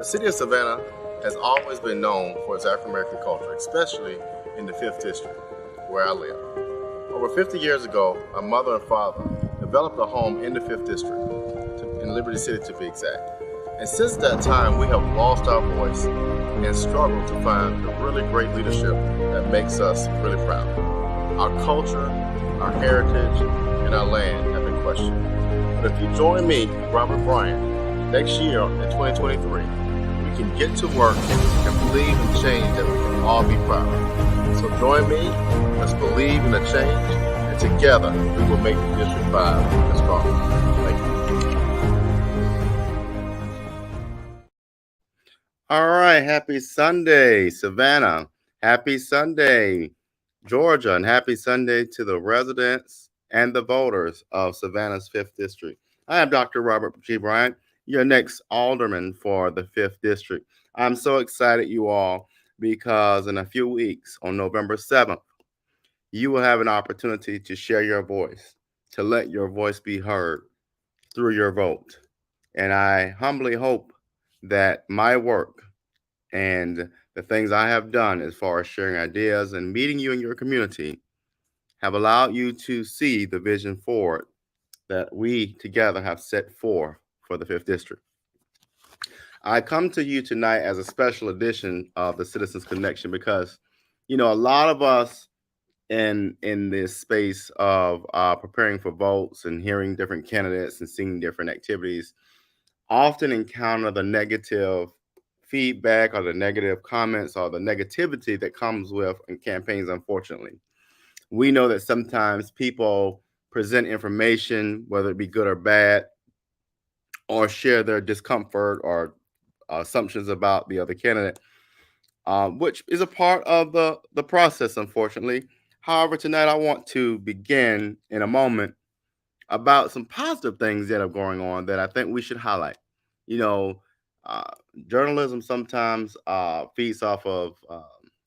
The city of Savannah has always been known for its African American culture, especially in the 5th District, where I live. Over 50 years ago, my mother and father developed a home in the 5th District, in Liberty City to be exact. And since that time, we have lost our voice and struggled to find the really great leadership that makes us really proud. Our culture, our heritage, and our land have been questioned. But if you join me, Robert Bryant, next year in 2023, we can get to work and believe in change that we can all be proud of. So join me, let's believe in the change, and together we will make the District 5 strong. Thank you. All right, happy Sunday, Savannah. Happy Sunday, Georgia, and happy Sunday to the residents and the voters of Savannah's 5th District. I am Dr. Robert G. Bryant, your next alderman for the 5th District. I'm so excited, you all, because in a few weeks, on November 7th, you will have an opportunity to share your voice, to let your voice be heard through your vote. And I humbly hope that my work and the things I have done as far as sharing ideas and meeting you in your community have allowed you to see the vision forward that we together have set for the 5th District. I come to you tonight as a special edition of the Citizens Connection because, a lot of us in this space of preparing for votes and hearing different candidates and seeing different activities often encounter the negative feedback or the negative comments or the negativity that comes with in campaigns, unfortunately. We know that sometimes people present information, whether it be good or bad, or share their discomfort or assumptions about the other candidate, which is a part of the process, unfortunately. However, tonight I want to begin in a moment about some positive things that are going on that I think we should highlight. You know, uh, Journalism sometimes feeds off of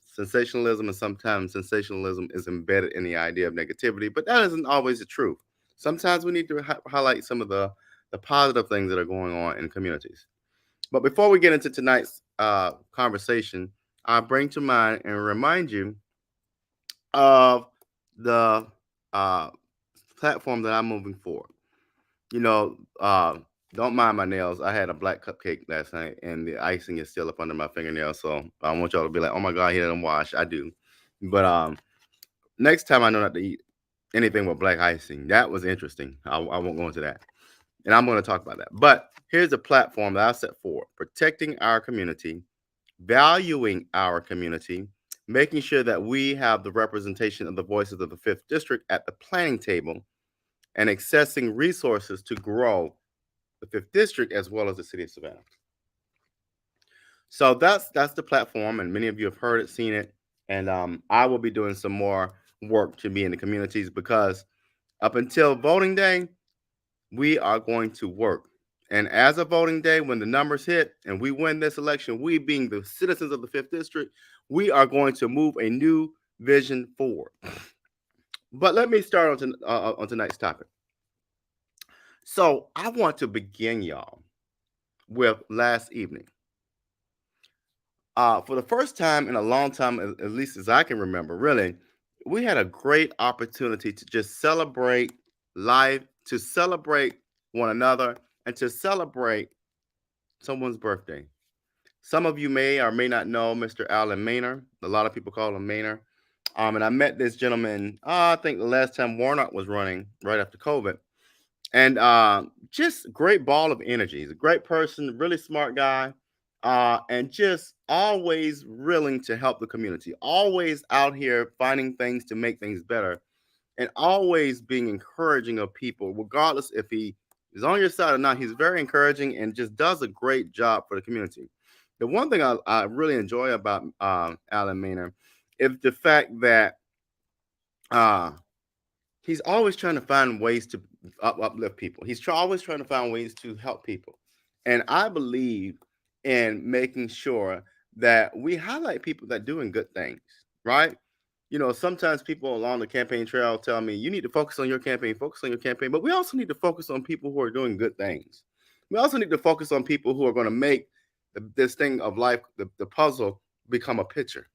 sensationalism, and sometimes sensationalism is embedded in the idea of negativity, but that isn't always the truth. Sometimes we need to highlight some of the positive things that are going on in communities. But before we get into tonight's conversation, I bring to mind and remind you of the uh, platform that I'm moving forward. You know, uh, don't mind my nails. I had a black cupcake last night, and the icing is still up under my fingernail. So I don't want y'all to be like, "Oh my God, he didn't wash." I do, but next time I know not to eat anything with black icing. That was interesting. I won't go into that, and I'm going to talk about that. But here's a platform that I set for protecting our community, valuing our community, making sure that we have the representation of the voices of the 5th District at the planning table, and accessing resources to grow the 5th District as well as the city of Savannah. So that's the platform, and many of you have heard it, seen it, and I will be doing some more work to be in the communities because up until voting day, we are going to work. And as of voting day, when the numbers hit and we win this election, we being the citizens of the 5th District, we are going to move a new vision forward. But let me start on tonight's topic. So I want to begin, y'all, with last evening. For the first time in a long time, at least as I can remember, really, we had a great opportunity to just celebrate life, to celebrate one another, and to celebrate someone's birthday. Some of you may or may not know Mr. Alan Maynard. A lot of people call him Maynard. And I met this gentleman, I think the last time Warnock was running right after COVID. And just great ball of energy. He's a great person, really smart guy, and just always willing to help the community, always out here finding things to make things better, and always being encouraging of people, regardless if he is on your side or not. He's very encouraging and just does a great job for the community. The one thing I really enjoy about Alan Maynard is the fact that uh, he's always trying to find ways to uplift people. Always trying to find ways to help people. And I believe in making sure that we highlight people that doing good things, right? Sometimes people along the campaign trail tell me, you need to focus on your campaign, but we also need to focus on people who are doing good things. We also need to focus on people who are going to make this thing of life, the puzzle, become a picture.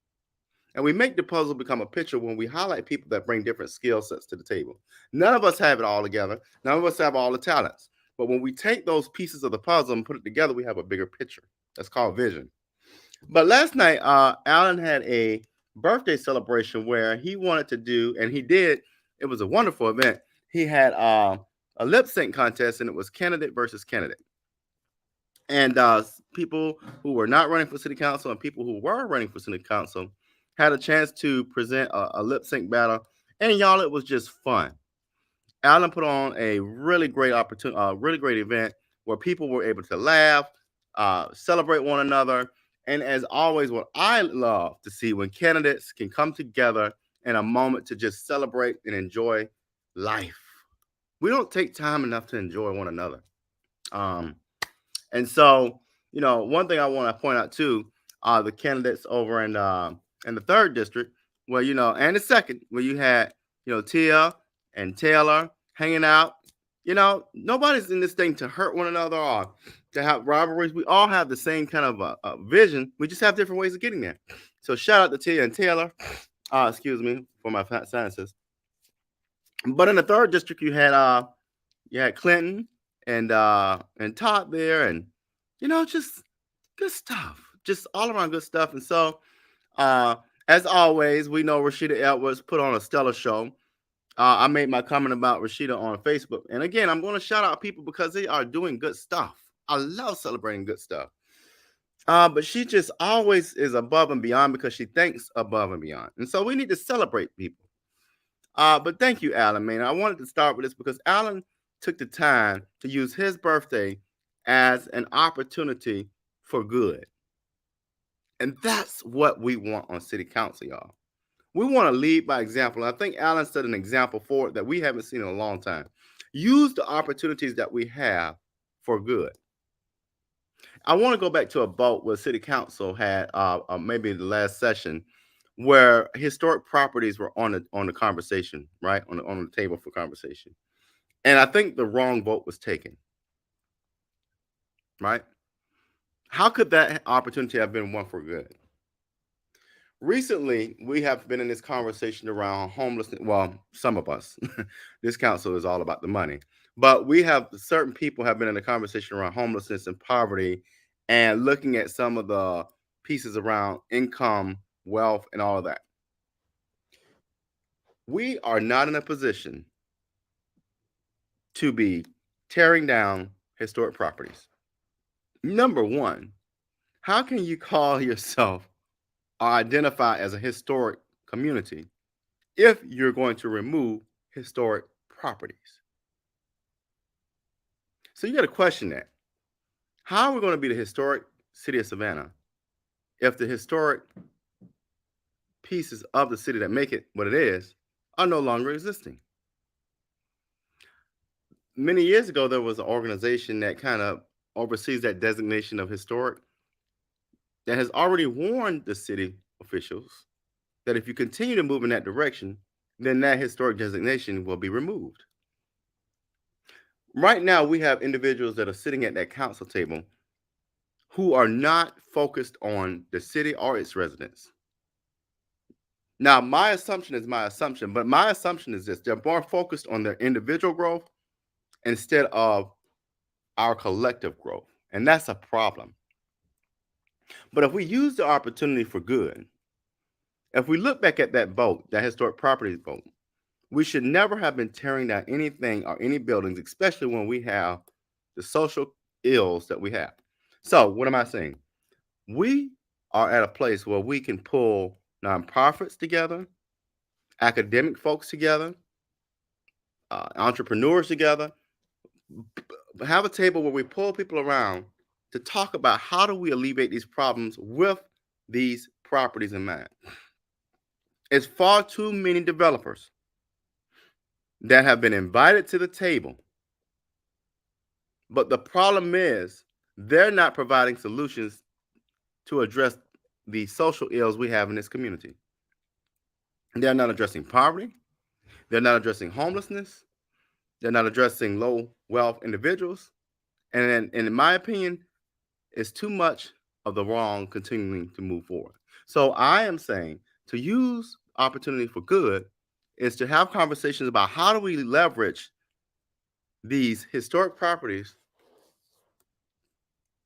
And we make the puzzle become a picture when we highlight people that bring different skill sets to the table. None of us have it all together. None of us have all the talents. But when we take those pieces of the puzzle and put it together, we have a bigger picture. That's called vision. But last night, Alan had a birthday celebration where he wanted to do, and he did. It was a wonderful event. He had a lip sync contest, and it was candidate versus candidate. And people who were not running for city council and people who were running for city council had a chance to present a lip sync battle. And y'all, it was just fun. Alan put on a really great opportunity, really great event where people were able to laugh, celebrate one another. And as always, what I love to see when candidates can come together in a moment to just celebrate and enjoy life. We don't take time enough to enjoy one another. Um, and so, one thing I want to point out too are the candidates over in the third district, where and the second, where you had Tia and Taylor hanging out. Nobody's in this thing to hurt one another or to have rivalries. We all have the same kind of vision. We just have different ways of getting there. So shout out to Tia and Taylor. Excuse me for my sinuses. But in the third district, you had Clinton and Todd there, and just good stuff, just all around good stuff. And so, as always, we know Rashida Edwards put on a stellar show. I made my comment about Rashida on Facebook, and again, I'm going to shout out people because they are doing good stuff. I love celebrating good stuff. But she just always is above and beyond because she thinks above and beyond, and so we need to celebrate people. But thank you, Alan, man. I wanted to start with this because Alan took the time to use his birthday as an opportunity for good. And that's what we want on city council, y'all. We want to lead by example. I think Alan set an example for it that we haven't seen in a long time. Use the opportunities that we have for good. I want to go back to a vote where city council had maybe the last session where historic properties were on the conversation, right? On the table for conversation. And I think the wrong vote was taken. Right? How could that opportunity have been one for good? Recently, we have been in this conversation around homelessness. Well, some of us, this council is all about the money, but we have certain people have been in a conversation around homelessness and poverty and looking at some of the pieces around income, wealth, and all of that. We are not in a position to be tearing down historic properties. Number one, how can you call yourself or identify as a historic community if you're going to remove historic properties? So you got to question that. How are we going to be the historic city of Savannah if the historic pieces of the city that make it what it is are no longer existing? Many years ago, there was an organization that kind of oversees that designation of historic that has already warned the city officials that if you continue to move in that direction, then that historic designation will be removed. Right now, we have individuals that are sitting at that council table who are not focused on the city or its residents. Now, my assumption is my assumption, but my assumption is this: they're more focused on their individual growth instead of our collective growth. And that's a problem. But if we use the opportunity for good, if we look back at that vote, that historic properties vote, we should never have been tearing down anything or any buildings, especially when we have the social ills that we have. So, what am I saying? We are at a place where we can pull nonprofits together, academic folks together, entrepreneurs together, have a table where we pull people around to talk about how do we alleviate these problems with these properties in mind. It's far too many developers that have been invited to the table, but the problem is they're not providing solutions to address the social ills we have in this community. They're not addressing poverty. They're not addressing homelessness. They're not addressing low wealth individuals. And in my opinion, it's too much of the wrong continuing to move forward. So I am saying to use opportunity for good is to have conversations about how do we leverage these historic properties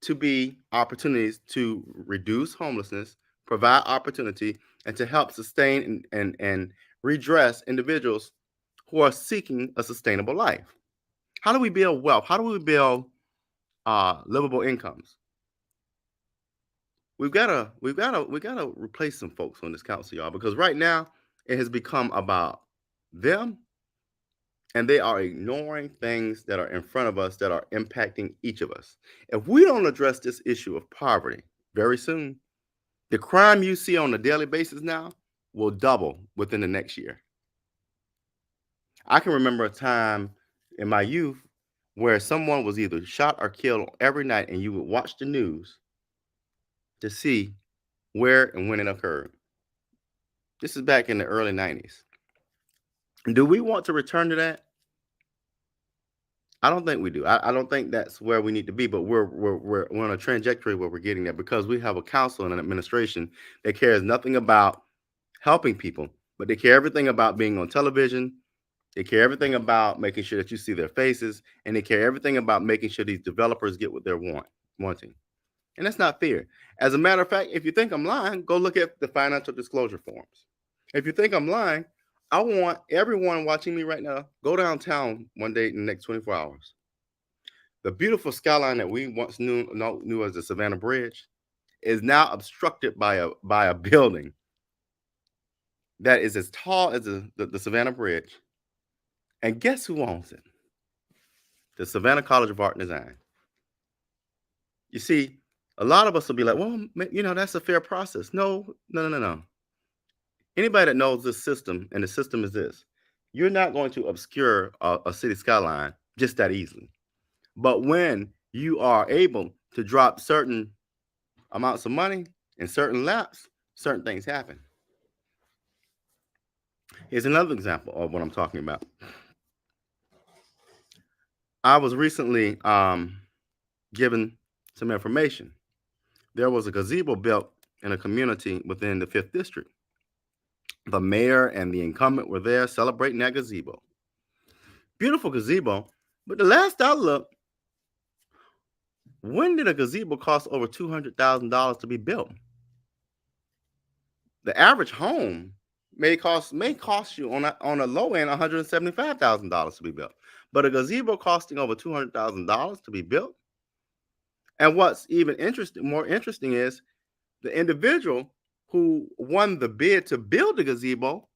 to be opportunities to reduce homelessness, provide opportunity, and to help sustain and redress individuals who are seeking a sustainable life. How do we build wealth? How do we build livable incomes? We gotta replace some folks on this council, y'all, because right now it has become about them, and they are ignoring things that are in front of us that are impacting each of us. If we don't address this issue of poverty very soon, the crime you see on a daily basis now will double within the next year. I can remember a time in my youth where someone was either shot or killed every night, and you would watch the news to see where and when it occurred. This is back in the early 90s. Do we want to return to that? I don't think we do. I don't think that's where we need to be, but we're on a trajectory where we're getting there because we have a council and an administration that cares nothing about helping people, but they care everything about being on television. They care everything about making sure that you see their faces, and they care everything about making sure these developers get what they're wanting. And that's not fair. As a matter of fact, if you think I'm lying, go look at the financial disclosure forms. If you think I'm lying, I want everyone watching me right now, go downtown one day in the next 24 hours. The beautiful skyline that we once knew as the Savannah Bridge is now obstructed by a building that is as tall as the Savannah Bridge. And guess who owns it? The Savannah College of Art and Design. You see, a lot of us will be like, well, that's a fair process. No, no, no, no, no. Anybody that knows this system, and the system is this, you're not going to obscure a city skyline just that easily. But when you are able to drop certain amounts of money in certain laps, certain things happen. Here's another example of what I'm talking about. I was recently given some information. There was a gazebo built in a community within the 5th District. The mayor and the incumbent were there celebrating that gazebo. Beautiful gazebo, but the last I looked, when did a gazebo cost over $200,000 to be built? The average home may cost you on a low end $175,000 to be built, but a gazebo costing over $200,000 to be built. And what's even more interesting is the individual who won the bid to build the gazebo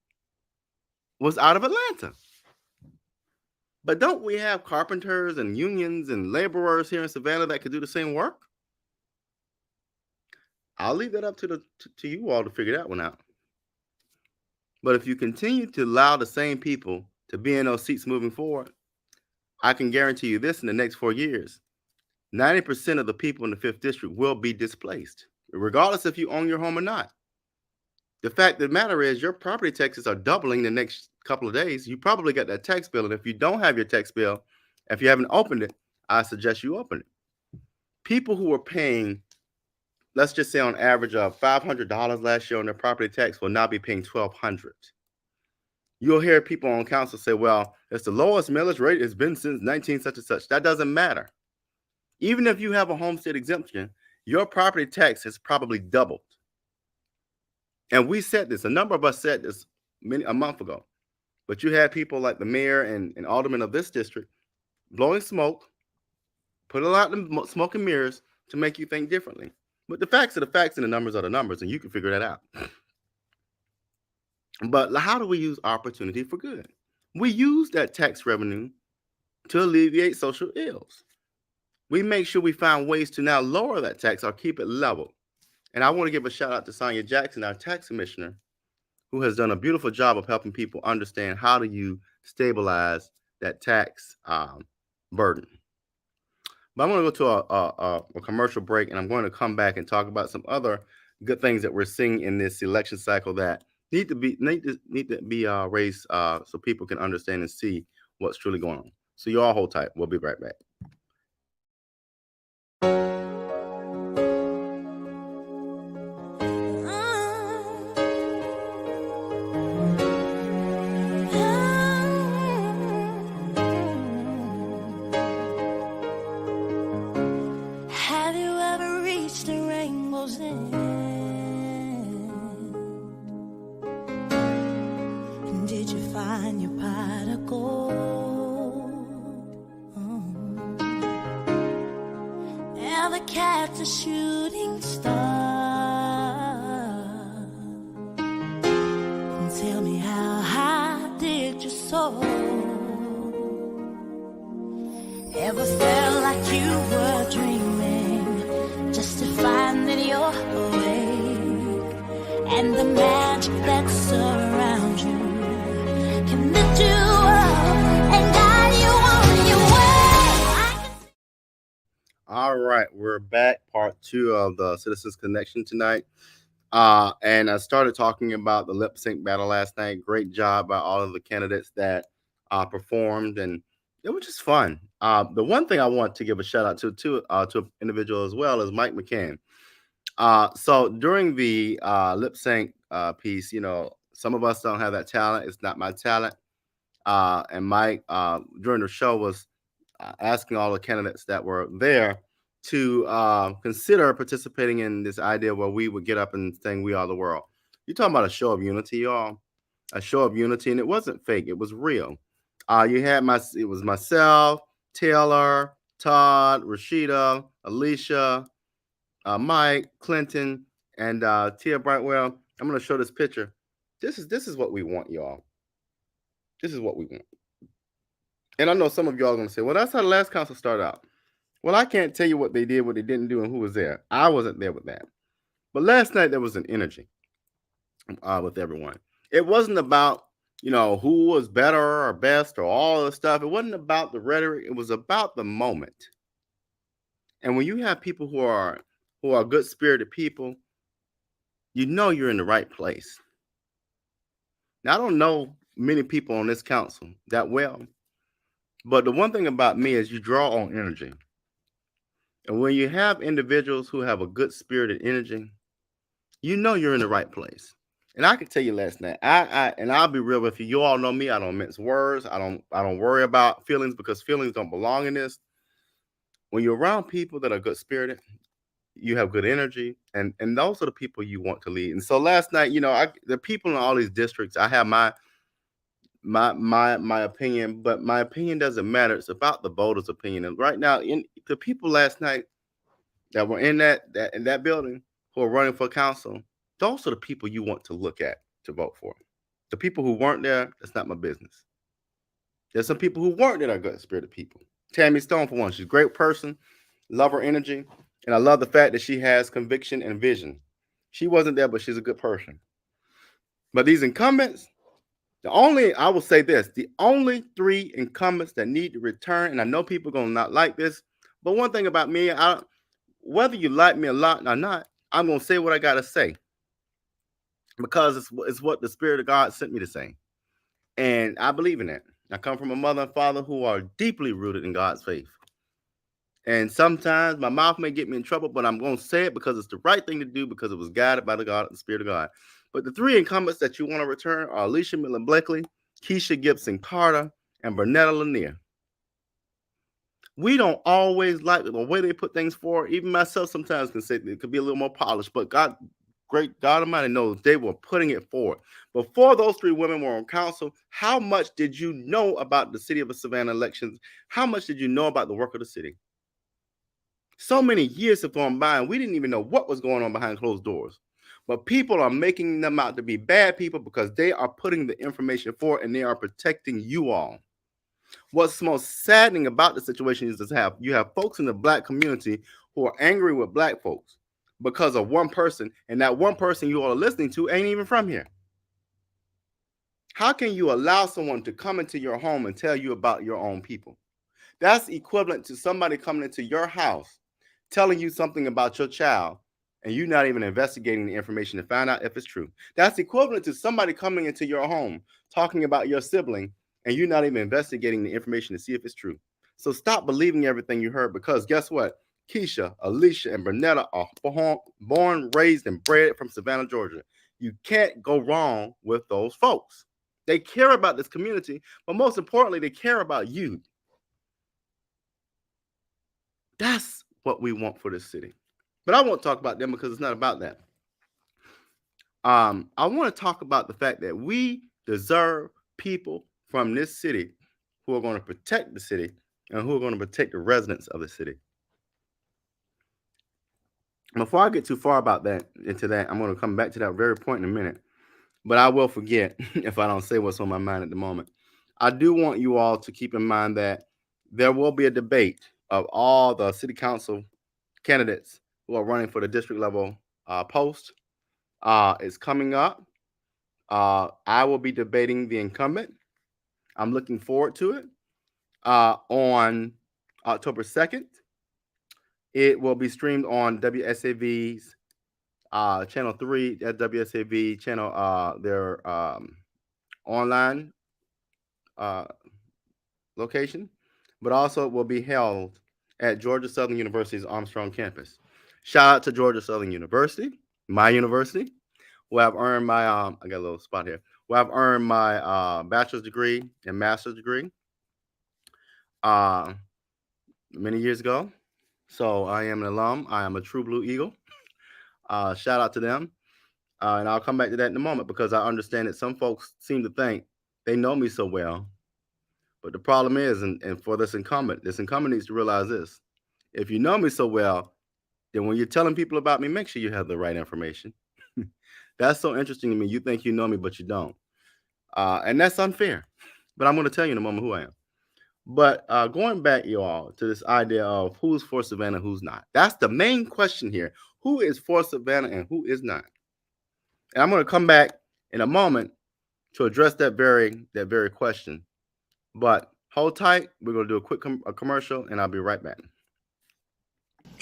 was out of Atlanta. But don't we have carpenters and unions and laborers here in Savannah that could do the same work? I'll leave that up to you all to figure that one out. But if you continue to allow the same people to be in those seats moving forward, I can guarantee you this: in the next 4 years, 90% of the people in the 5th District will be displaced, regardless if you own your home or not. The fact of the matter is your property taxes are doubling the next couple of days. You probably got that tax bill, and if you don't have your tax bill, if you haven't opened it, I suggest you open it. People who are paying, let's just say on average of $500 last year on their property tax, will now be paying $1,200. You'll hear people on council say, well, it's the lowest millage rate it's been since 19 such and such. That doesn't matter. Even if you have a homestead exemption, your property tax has probably doubled. And we said this, a number of us said this a month ago, but you had people like the mayor and aldermen of this district blowing smoke, put a lot of smoke and mirrors to make you think differently. But the facts are the facts and the numbers are the numbers, and you can figure that out. But how do we use opportunity for good? We use that tax revenue to alleviate social ills. We make sure we find ways to now lower that tax or keep it level. And I want to give a shout out to Sonia Jackson, our tax commissioner, who has done a beautiful job of helping people understand how do you stabilize that tax burden. But I'm going to go to a commercial break, and I'm going to come back and talk about some other good things that we're seeing in this election cycle that need to be raised so people can understand and see what's truly going on. So you all hold tight. We'll be right back. find your pot of gold. And the cat's a shooting star. And tell me, how high did you soar? Ever felt like you were dreaming, just to find that you're awake, and the magic that surrounds you can lift you up and guide you on your way. All right, we're back. Part 2 of the Citizens Connection tonight. And I started talking about the lip sync battle last night. Great job by all of the candidates that performed, and it was just fun. The one thing I want to give a shout out to an individual as well is Mike McCann. So during the lip sync piece, some of us don't have that talent. It's not my talent. And Mike, during the show, was asking all the candidates that were there to consider participating in this idea where we would get up and sing "We Are the World." You're talking about a show of unity, y'all. A show of unity, and it wasn't fake; it was real. It was myself, Taylor, Todd, Rashida, Alicia, Mike, Clinton, and Tia Brightwell. I'm going to show this picture. This is what we want, y'all. This is what we want. And I know some of y'all are going to say, well, that's how the last council started out. Well, I can't tell you what they did, what they didn't do, and who was there. I wasn't there with that. But last night, there was an energy with everyone. It wasn't about, who was better or best or all the stuff. It wasn't about the rhetoric. It was about the moment. And when you have people who are good-spirited people, you're in the right place. Now, I don't know many people on this council that well, but the one thing about me is you draw on energy. And when you have individuals who have a good-spirited energy, you're in the right place. And I can tell you last night, and I'll be real with you. You all know me. I don't mince words. I don't worry about feelings, because feelings don't belong in this. When you're around people that are good-spirited, you have good energy, and those are the people you want to lead. And so last night, the people in all these districts, I have my opinion, but my opinion doesn't matter. It's about the voters' opinion. And right now, the people last night that were in that building who are running for council, those are the people you want to look at to vote for. The people who weren't there, that's not my business. There's some people who weren't there that are good-spirited people. Tammy Stone, for one, she's a great person, love her energy, and I love the fact that she has conviction and vision. She wasn't there, but she's a good person. But these incumbents, I will say this, the only 3 incumbents that need to return, and I know people are going to not like this, but one thing about me, whether you like me a lot or not, I'm going to say what I got to say, because it's what the Spirit of God sent me to say. And I believe in that. I come from a mother and father who are deeply rooted in God's faith. And sometimes my mouth may get me in trouble, but I'm going to say it because it's the right thing to do, because it was guided by the Spirit of God. But the 3 incumbents that you want to return are Alicia Millen Blakely, Keisha Gibson Carter, and Bernetta Lanier. We don't always like the way they put things forward. Even myself sometimes can say it could be a little more polished, but God Almighty knows they were putting it forward. Before those 3 women were on council, how much did you know about the city of Savannah elections? How much did you know about the work of the city? So many years have gone by, and we didn't even know what was going on behind closed doors. But people are making them out to be bad people because they are putting the information forward, and they are protecting you all. What's most saddening about the situation is you have folks in the Black community who are angry with Black folks because of one person, and that one person you all are listening to ain't even from here. How can you allow someone to come into your home and tell you about your own people? That's equivalent to somebody coming into your house, telling you something about your child, and you not even investigating the information to find out if it's true. That's equivalent to somebody coming into your home, talking about your sibling, and you not even investigating the information to see if it's true. So stop believing everything you heard, because guess what? Keisha, Alicia, and Bernetta are born, raised, and bred from Savannah, Georgia. You can't go wrong with those folks. They care about this community, but most importantly, they care about you. That's what we want for this city. But I won't talk about them because it's not about that. I want to talk about the fact that we deserve people from this city who are going to protect the city and who are going to protect the residents of the city. Before I get too far about that into that, I'm going to come back to that very point in a minute. But I will forget if I don't say what's on my mind at the moment. I do want you all to keep in mind that there will be a debate of all the city council candidates who are running for the district level post. It's coming up. I will be debating the incumbent. I'm looking forward to it. On October 2nd, it will be streamed on WSAV's channel 3, at WSAV channel, their online location, but also it will be held at Georgia Southern University's Armstrong campus. Shout out to Georgia Southern University, my university, where I've earned my I got a little spot here, where I've earned my bachelor's degree and master's degree many years ago. So I am an alum. I am a true Blue Eagle. Shout out to them. And I'll come back to that in a moment because I understand that some folks seem to think they know me so well. But the problem is, and for this incumbent needs to realize this. If you know me so well, then when you're telling people about me, make sure you have the right information. That's so interesting to me. You think you know me, but you don't. And that's unfair. But I'm going to tell you in a moment who I am. But going back, you all, to this idea of who's for Savannah, who's not. That's the main question here. Who is for Savannah and who is not? And I'm going to come back in a moment to address that very question. But hold tight. We're going to do a quick commercial, and I'll be right back.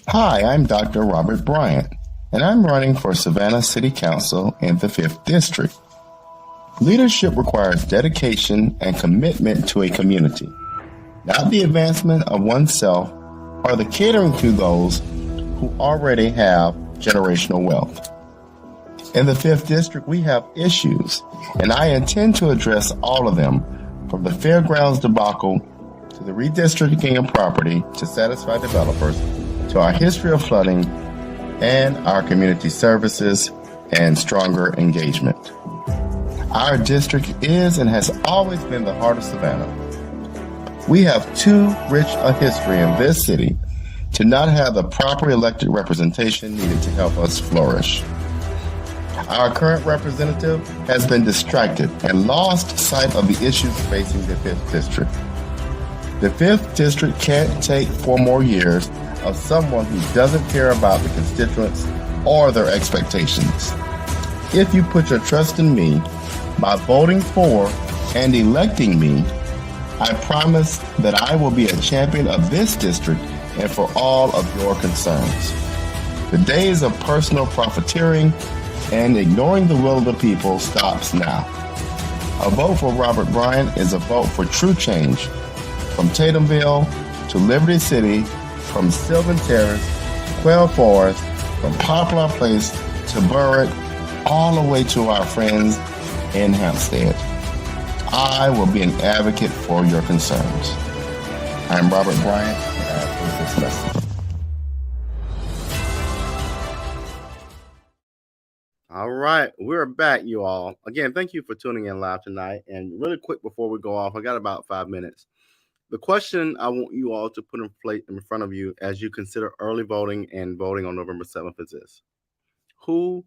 Hi, I'm Dr. Robert Bryant, and I'm running for Savannah City Council in the 5th District. Leadership requires dedication and commitment to a community, not the advancement of oneself or the catering to those who already have generational wealth. In the 5th District, we have issues, and I intend to address all of them, from the fairgrounds debacle to the redistricting of property to satisfy developers, to our history of flooding and our community services and stronger engagement. Our district is and has always been the heart of Savannah. We have too rich a history in this city to not have the proper elected representation needed to help us flourish. Our current representative has been distracted and lost sight of the issues facing the 5th District. The 5th District can't take 4 more years of someone who doesn't care about the constituents or their expectations. If you put your trust in me by voting for and electing me, I promise that I will be a champion of this district and for all of your concerns. The days of personal profiteering and ignoring the will of the people stops now. A vote for Robert Bryant is a vote for true change. From Tatumville to Liberty City, from Sylvan Terrace to Quail Forest, from Poplar Place to Burritt, all the way to our friends in Hampstead. I will be an advocate for your concerns. I'm Robert Bryant, and I approve this message. All right, we're back, you all. Again, thank you for tuning in live tonight. And really quick before we go off, I got about 5 minutes. The question I want you all to put in front of you as you consider early voting and voting on November 7th is this. Who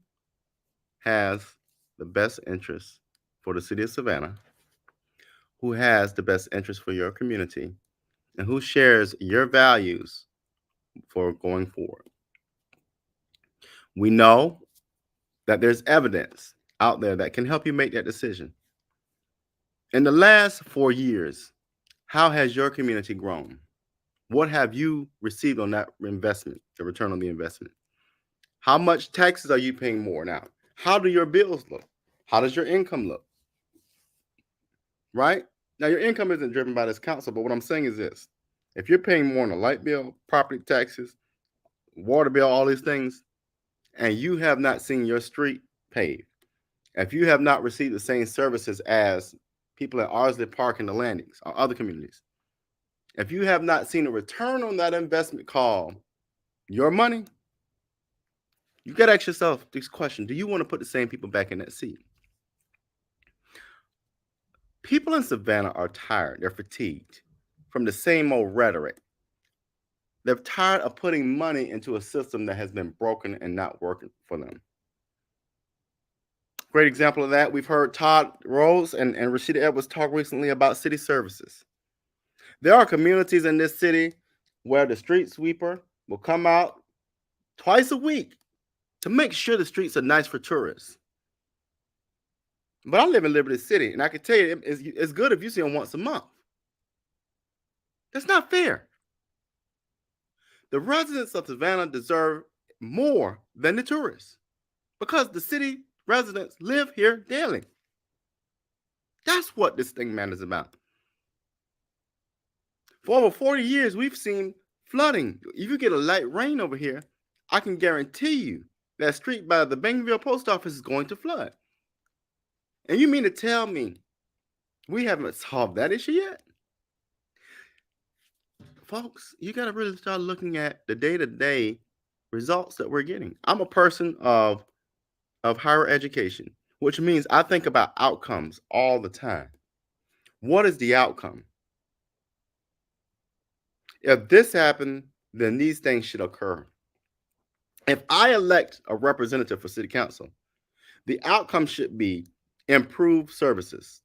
has the best interest for the city of Savannah? Who has the best interest for your community? And who shares your values for going forward? We know that there's evidence out there that can help you make that decision. In the last 4 years, how has your community grown? What have you received on that investment, the return on the investment? How much taxes are you paying more now? How do your bills look? How does your income look? Right? Now, your income isn't driven by this council, but what I'm saying is this. If you're paying more on a light bill, property taxes, water bill, all these things, and you have not seen your street paved, if you have not received the same services as people at Ardsley Park and the Landings or other communities, if you have not seen a return on that investment called your money, you got to ask yourself this question. Do you want to put the same people back in that seat? People in Savannah are tired. They're fatigued from the same old rhetoric. They're tired of putting money into a system that has been broken and not working for them. Great example of that, we've heard Todd Rose and Rashida Edwards talk recently about city services. There are communities in this city where the street sweeper will come out twice a week to make sure the streets are nice for tourists. But I live in Liberty City, and I can tell you it's good if you see them once a month. That's not fair. The residents of Savannah deserve more than the tourists because the city residents live here daily. That's what this thing matters about. For over 40 years, we've seen flooding. If you get a light rain over here, I can guarantee you that street by the Bangville post office is going to flood. And you mean to tell me we haven't solved that issue yet? Folks, you got to really start looking at the day-to-day results that we're getting. I'm a person of higher education, which means I think about outcomes all the time. What is the outcome? If this happened, then these things should occur. If I elect a representative for city council, the outcome should be improved services,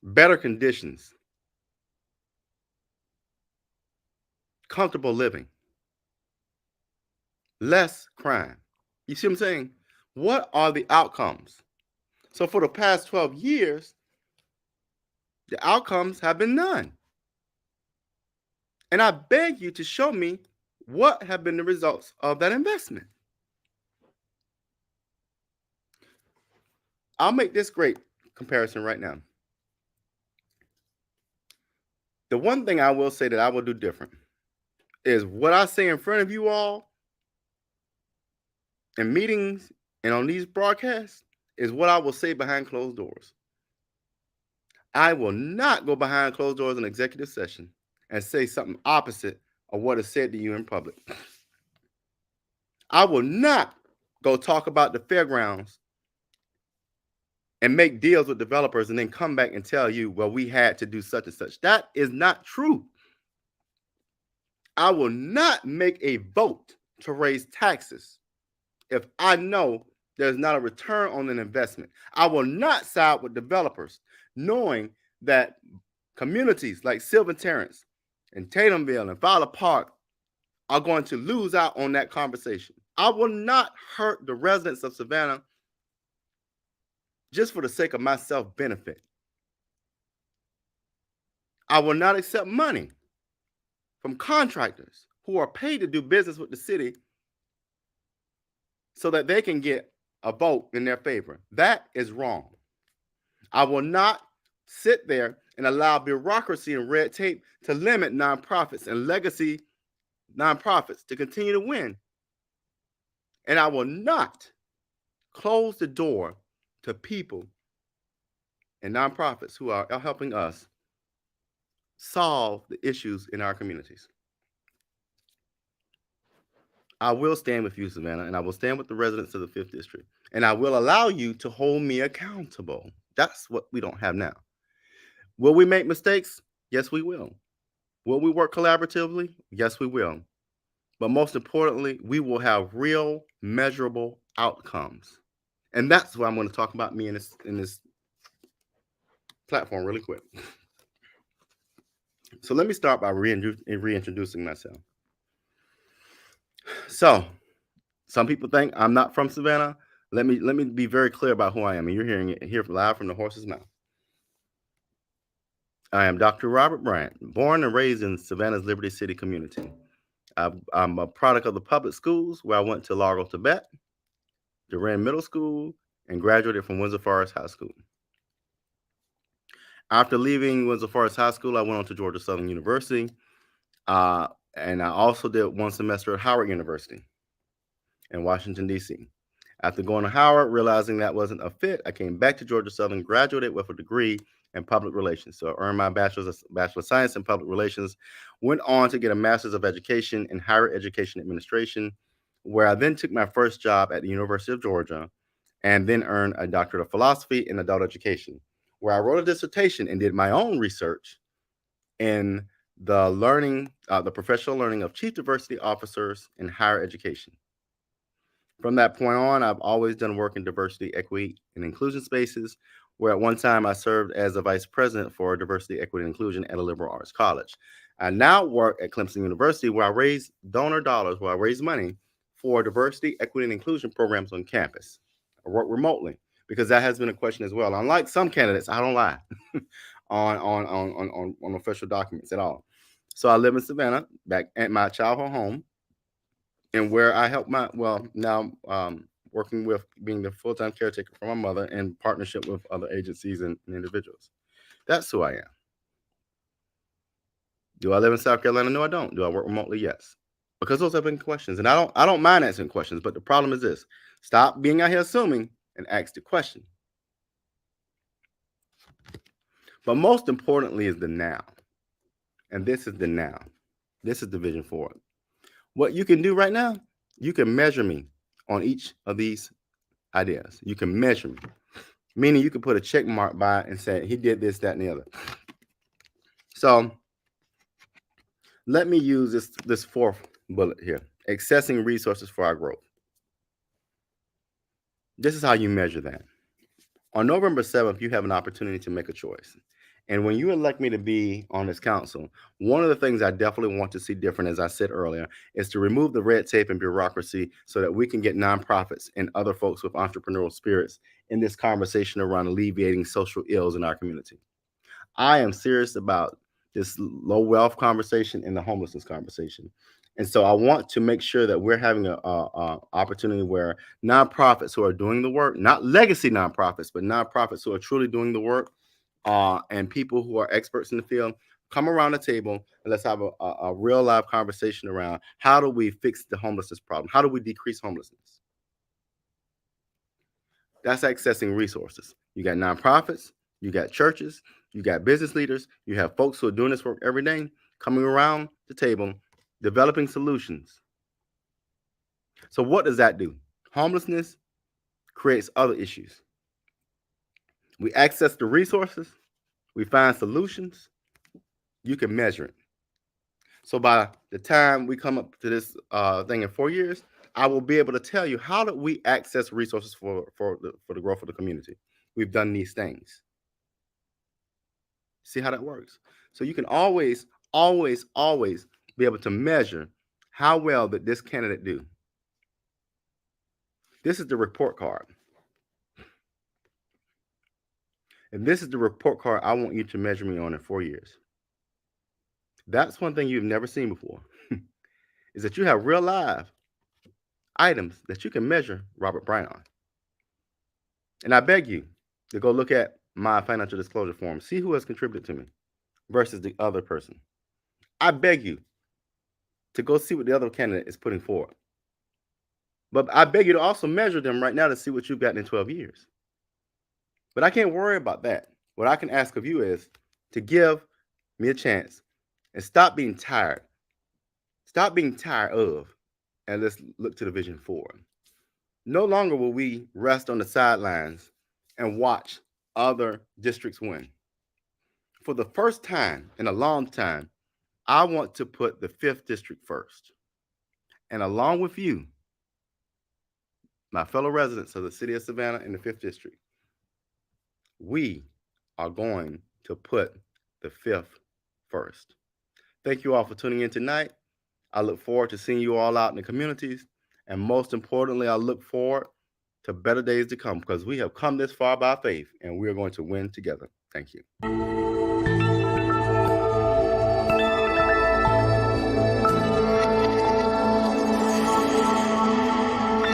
better conditions, comfortable living, less crime. You see what I'm saying? What are the outcomes? So for the past 12 years, the outcomes have been none. And I beg you to show me what have been the results of that investment. I'll make this great comparison right now. The one thing I will say that I will do different is what I say in front of you all in meetings and on these broadcasts is what I will say behind closed doors. I will not go behind closed doors in executive session and say something opposite of what is said to you in public. I will not go talk about the fairgrounds and make deals with developers and then come back and tell you, well, we had to do such and such. That is not true. I will not make a vote to raise taxes if I know there's not a return on an investment. I will not side with developers knowing that communities like Sylvan Terrace and Tatumville and Fowler Park are going to lose out on that conversation. I will not hurt the residents of Savannah just for the sake of my self-benefit. I will not accept money from contractors who are paid to do business with the city so that they can get a vote in their favor. That is wrong. I will not sit there and allow bureaucracy and red tape to limit nonprofits and legacy nonprofits to continue to win. And I will not close the door to people and nonprofits who are helping us solve the issues in our communities. I will stand with you, Savannah, and I will stand with the residents of the 5th District. And I will allow you to hold me accountable. That's what we don't have now. Will we make mistakes? Yes, we will. Will we work collaboratively? Yes, we will. But most importantly, we will have real, measurable outcomes. And that's what I'm going to talk about me in this platform really quick. So let me start by reintroducing myself. So some people think I'm not from Savannah. Let me be very clear about who I am. And you're hearing it here live from the horse's mouth. I am Dr. Robert Bryant, born and raised in Savannah's Liberty City community. I'm a product of the public schools where I went to Largo, Tibet, Durand Middle School, and graduated from Windsor Forest High School. After leaving Windsor Forest High School, I went on to Georgia Southern University, and I also did one semester at Howard University in Washington, D.C. After going to Howard, realizing that wasn't a fit, I came back to Georgia Southern, graduated with a degree in public relations. So I earned my Bachelor of Science in Public Relations, went on to get a Master's of Education in Higher Education Administration, where I then took my first job at the University of Georgia, and then earned a Doctorate of Philosophy in Adult Education, where I wrote a dissertation and did my own research in the professional learning of chief diversity officers in higher education. From that point on, I've always done work in diversity, equity, and inclusion spaces, where at one time I served as the vice president for diversity, equity, and inclusion at a liberal arts college. I now work at Clemson University, where I raise donor dollars, where I raise money for diversity, equity, and inclusion programs on campus. I work remotely because that has been a question as well. Unlike some candidates, I don't lie on official documents at all. So I live in Savannah, back at my childhood home, and where I help now working with being the full-time caretaker for my mother in partnership with other agencies and individuals. That's who I am. Do I live in South Carolina? No, I don't. Do I work remotely? Yes. Because those have been questions. And I don't mind answering questions, but the problem is this. Stop being out here assuming and ask the question. But most importantly is the now. And this is the now. This is the vision forward. What you can do right now, you can measure me on each of these ideas. You can measure me, meaning you can put a check mark by it and say, he did this, that, and the other. So let me use this fourth bullet here, accessing resources for our growth. This is how you measure that. On November 7th, you have an opportunity to make a choice. And when you elect me to be on this council, one of the things I definitely want to see different, as I said earlier, is to remove the red tape and bureaucracy so that we can get nonprofits and other folks with entrepreneurial spirits in this conversation around alleviating social ills in our community. I am serious about this low wealth conversation and the homelessness conversation. And so I want to make sure that we're having an opportunity where nonprofits who are doing the work, not legacy nonprofits, but nonprofits who are truly doing the work, and people who are experts in the field, come around the table and let's have a real live conversation around how do we fix the homelessness problem? How do we decrease homelessness? That's accessing resources. You got nonprofits, you got churches, you got business leaders, you have folks who are doing this work every day, coming around the table, developing solutions. So what does that do? Homelessness creates other issues. We access the resources, we find solutions, you can measure it. So by the time we come up to this thing in 4 years, I will be able to tell you how do we access resources for the growth of the community. We've done these things. See how that works? So you can always be able to measure how well did this candidate do. This is the report card. And this is the report card I want you to measure me on in 4 years. That's one thing you've never seen before, is that you have real live items that you can measure Robert Bryant on. And I beg you to go look at my financial disclosure form, see who has contributed to me versus the other person. I beg you to go see what the other candidate is putting forward. But I beg you to also measure them right now to see what you've gotten in 12 years. But I can't worry about that. What I can ask of you is to give me a chance and stop being tired. Stop being tired of, and let's look to the vision forward. No longer will we rest on the sidelines and watch other districts win. For the first time in a long time, I want to put the 5th district first. And along with you, my fellow residents of the city of Savannah in the 5th district, we are going to put the 5th first. Thank you all for tuning in tonight. I look forward to seeing you all out in the communities. And most importantly, I look forward to better days to come because we have come this far by faith and we are going to win together. Thank you.